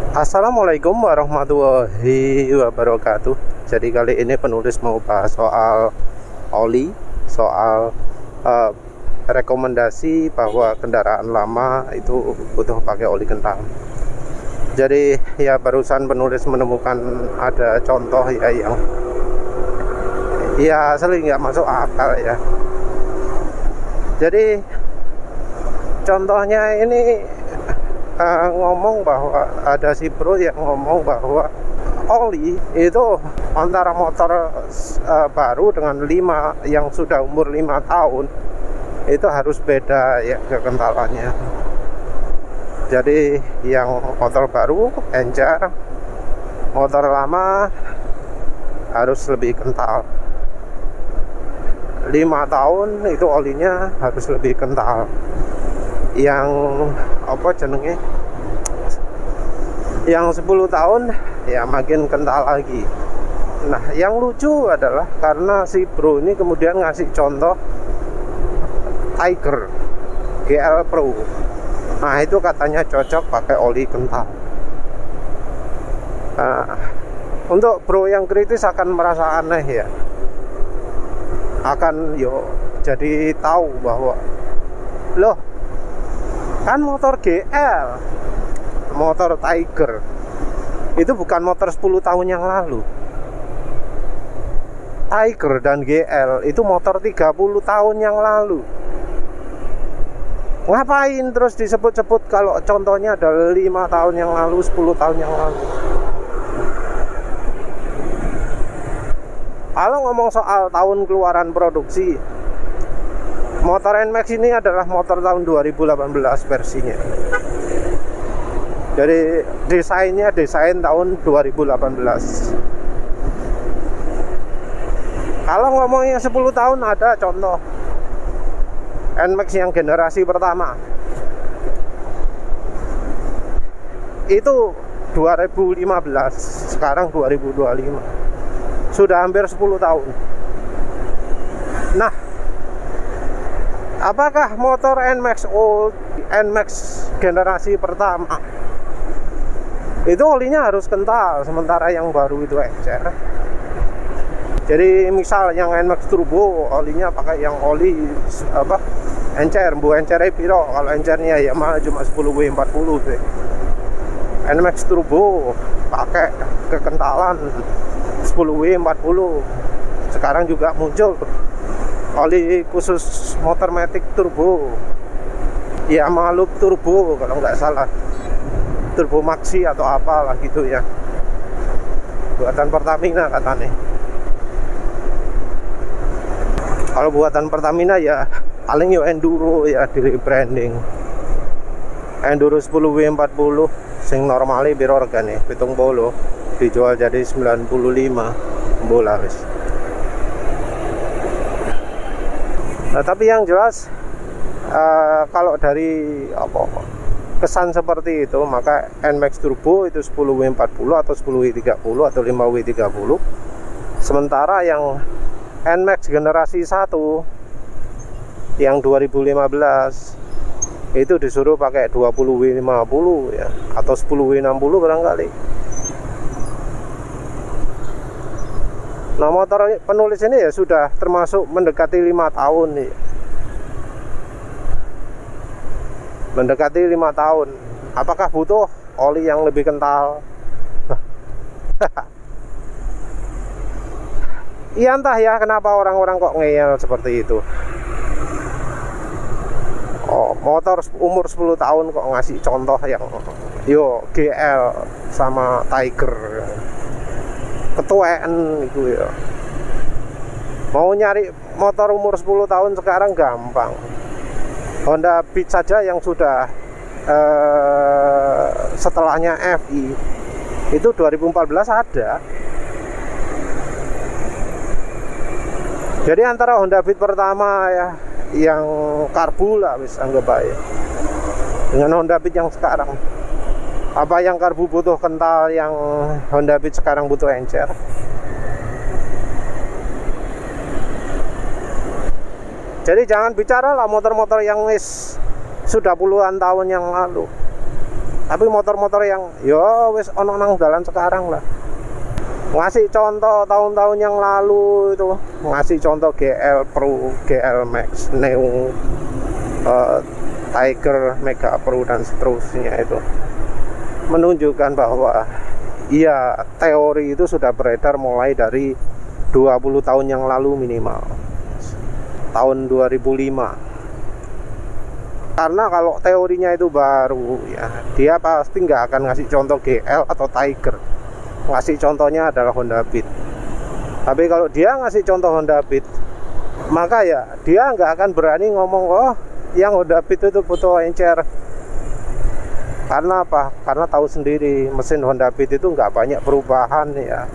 Assalamualaikum warahmatullahi wabarakatuh. Jadi kali ini penulis mau bahas soal oli, soal rekomendasi bahwa kendaraan lama itu butuh pakai oli kental. Jadi ya barusan penulis menemukan ada contoh ya yang ya asli nggak masuk akal ya. Jadi contohnya ini ngomong bahwa ada si bro yang ngomong bahwa oli itu antara motor baru dengan 5 yang sudah umur 5 tahun itu harus beda ya kekentalannya. Jadi yang motor baru encer, motor lama harus lebih kental. 5 tahun itu olinya harus lebih kental. Yang apa jenenge, yang 10 tahun ya makin kental lagi. Nah yang lucu adalah karena si bro ini kemudian ngasih contoh Tiger GL Pro. Nah itu katanya cocok pakai oli kental. Nah, untuk bro yang kritis akan merasa aneh ya, akan jadi tahu bahwa loh, kan motor GL, motor Tiger itu bukan motor 10 tahun yang lalu. Tiger dan GL itu motor 30 tahun yang lalu. Ngapain terus disebut-sebut kalau contohnya ada 5 tahun yang lalu, 10 tahun yang lalu? Kalau ngomong soal tahun keluaran produksi, motor NMAX ini adalah motor tahun 2018 versinya. Jadi desainnya desain tahun 2018. Kalau ngomongnya 10 tahun ada contoh NMAX yang generasi pertama. Itu 2015, sekarang 2025. Sudah hampir 10 tahun. Nah, apakah motor NMAX old, NMAX generasi pertama itu olinya harus kental, sementara yang baru itu encer? Jadi misal yang NMAX Turbo olinya pakai yang oli encer, bu encernya piro? Kalau encernya ya mah cuma 10W40 deh. NMAX Turbo pakai kekentalan 10W40. Sekarang juga muncul oli khusus motor Matic Turbo, ya Loop Turbo kalau nggak salah, Turbo Maxi atau apalah gitu ya, buatan Pertamina katanya. Kalau buatan Pertamina ya paling Enduro ya, di rebranding Enduro 10W40 sing normale piro regane 70 dijual jadi 95 bola wis. Nah, tapi yang jelas kalau dari kesan seperti itu, maka NMAX Turbo itu 10W40 atau 10W30 atau 5W30. Sementara yang NMAX generasi 1 yang 2015 itu disuruh pakai 20W50 ya, atau 10W60 barangkali. Nah, motor penulis ini ya sudah termasuk mendekati 5 tahun nih. Mendekati 5 tahun. Apakah butuh oli yang lebih kental? Iya, entah ya kenapa orang-orang kok ngeyel seperti itu. Oh, motor umur 10 tahun kok ngasih contoh yang GL sama Tiger. Ketuaan itu ya. Mau nyari motor umur 10 tahun sekarang gampang. Honda Beat saja yang sudah setelahnya FI itu 2014 ada. Jadi antara Honda Beat pertama ya, yang karbu lah wis anggap aja, dengan Honda Beat yang sekarang, apa yang karbu butuh kental, yang Honda Beat sekarang butuh encer? Jadi jangan bicara lah motor-motor yang sudah puluhan tahun yang lalu. Tapi motor-motor yang yo wis ono nang dalan sekarang lah. Ngasih contoh tahun-tahun yang lalu itu, ngasih contoh GL Pro, GL Max, Neo, Tiger, Mega Pro dan seterusnya itu menunjukkan bahwa iya, teori itu sudah beredar mulai dari 20 tahun yang lalu minimal. Tahun 2005. Karena kalau teorinya itu baru ya, dia pasti nggak akan ngasih contoh GL atau Tiger. Ngasih contohnya adalah Honda Beat. Tapi kalau dia ngasih contoh Honda Beat, maka ya dia nggak akan berani ngomong, oh yang Honda Beat itu butuh encer. Karena apa? Karena tahu sendiri mesin Honda Beat itu nggak banyak perubahan ya.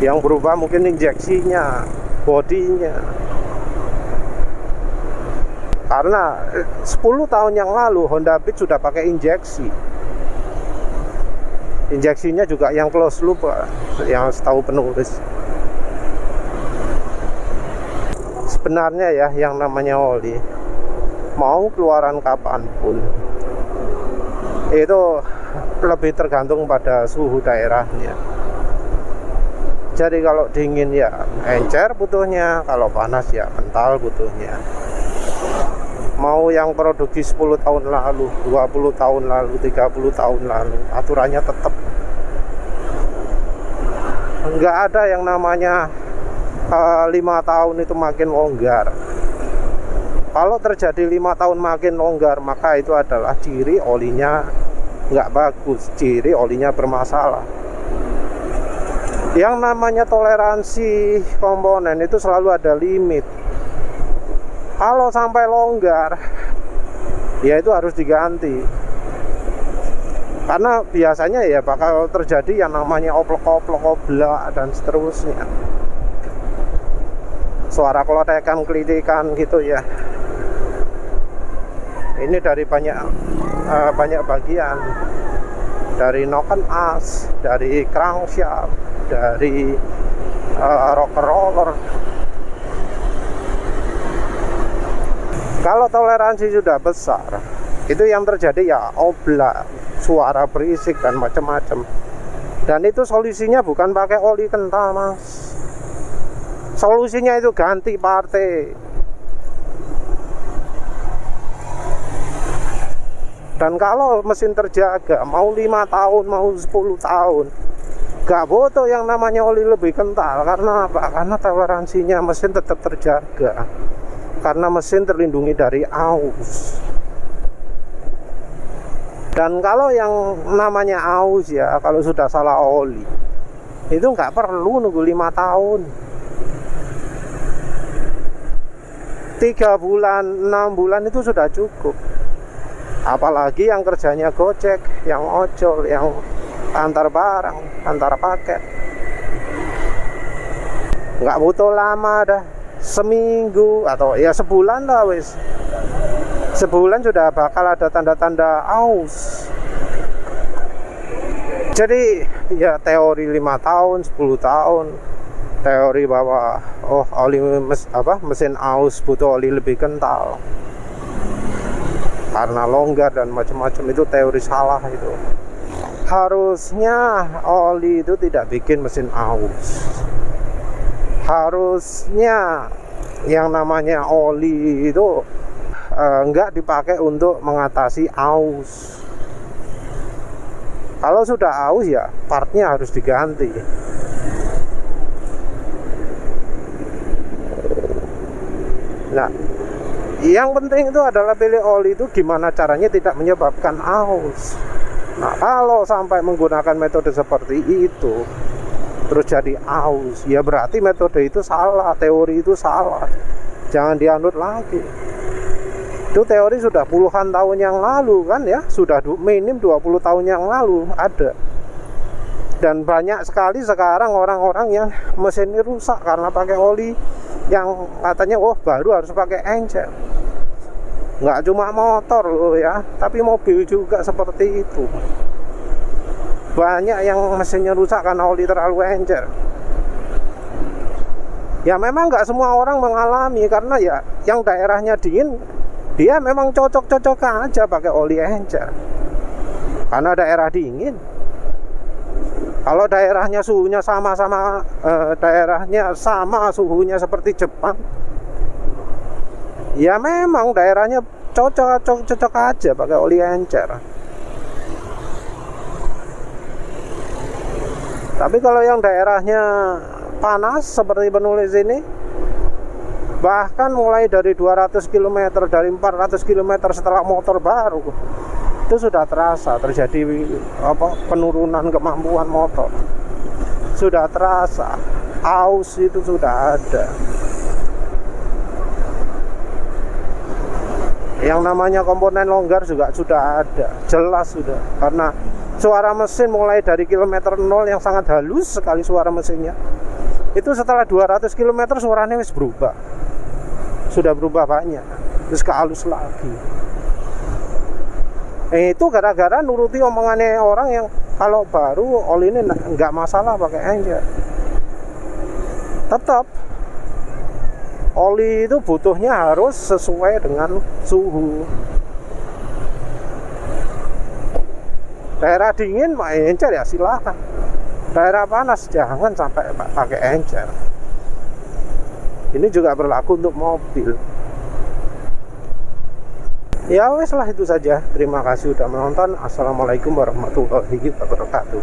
Yang berubah mungkin injeksinya, bodinya. Karena 10 tahun yang lalu Honda Beat sudah pakai injeksi. Injeksinya juga yang close loop, yang setahu penulis. Sebenarnya ya yang namanya oli, mau keluaran kapanpun, itu lebih tergantung pada suhu daerahnya. Jadi kalau dingin ya encer butuhnya, kalau panas ya kental butuhnya. Mau yang produksi 10 tahun lalu, 20 tahun lalu, 30 tahun lalu, aturannya tetap. Enggak ada yang namanya 5 tahun itu makin longgar. Kalau terjadi 5 tahun makin longgar, maka itu adalah ciri olinya nggak bagus, ciri olinya bermasalah. Yang namanya toleransi komponen itu selalu ada limit. Kalau sampai longgar, ya itu harus diganti. Karena biasanya ya bakal terjadi yang namanya oplok-oplok, oblak dan seterusnya. Suara klotekan, klitikan gitu ya. Ini dari banyak bagian. Dari noken as, dari crankshaft, dari roller. Kalau toleransi sudah besar, itu yang terjadi ya oblak, suara berisik dan macam-macam. Dan itu solusinya bukan pakai oli kental, Mas. Solusinya itu ganti partai. Dan kalau mesin terjaga mau 5 tahun, mau 10 tahun, gak butuh yang namanya oli lebih kental. Karena apa? Karena toleransinya mesin tetap terjaga. Karena mesin terlindungi dari aus. Dan kalau yang namanya aus ya, kalau sudah salah oli, itu nggak perlu nunggu 5 tahun. 3 bulan, 6 bulan itu sudah cukup. Apalagi yang kerjanya gojek, yang ojol, yang antar barang, antar paket, nggak butuh lama dah. Seminggu atau ya sebulan lah wis. Sebulan sudah bakal ada tanda-tanda aus. Jadi ya teori 5 tahun, 10 tahun, teori bahwa oli mesin aus butuh oli lebih kental karena longgar dan macam-macam, itu teori salah itu. Harusnya oli itu tidak bikin mesin aus. Harusnya yang namanya oli itu enggak dipakai untuk mengatasi aus. Kalau sudah aus ya partnya harus diganti. Nah, yang penting itu adalah pilih oli itu gimana caranya tidak menyebabkan aus. Nah, kalau sampai menggunakan metode seperti itu terus jadi aus, ya berarti metode itu salah, teori itu salah, jangan dianut lagi. Itu teori sudah puluhan tahun yang lalu kan ya, sudah minim 20 tahun yang lalu ada. Dan banyak sekali sekarang orang-orang yang mesinnya rusak karena pakai oli yang katanya baru harus pakai encer. Nggak cuma motor loh ya, tapi mobil juga seperti itu. Banyak yang mesinnya rusak karena oli terlalu encer. Ya memang nggak semua orang mengalami, karena ya yang daerahnya dingin Dia memang cocok-cocok aja pakai oli encer karena daerah dingin. Kalau daerahnya suhunya sama-sama, daerahnya sama suhunya seperti Jepang, ya memang daerahnya cocok aja pakai oli encer. Tapi kalau yang daerahnya panas seperti penulis ini, bahkan mulai dari 200 km, dari 400 km setelah motor baru, itu sudah terasa terjadi penurunan kemampuan motor. Sudah terasa, aus itu sudah ada. Yang namanya komponen longgar juga sudah ada, jelas sudah. Karena suara mesin mulai dari kilometer 0 yang sangat halus sekali suara mesinnya, itu setelah 200 km suaranya wis berubah. Sudah berubah banyak, terus ke halus lagi. Itu gara-gara nuruti omongannya orang yang kalau baru oli ini nggak masalah pakai encer. Tetap oli itu butuhnya harus sesuai dengan suhu. Daerah dingin pakai encer ya silakan. Daerah panas jangan sampai pakai encer. Ini juga berlaku untuk mobil. Ya wes lah, itu saja. Terima kasih sudah menonton. Assalamualaikum warahmatullahi wabarakatuh.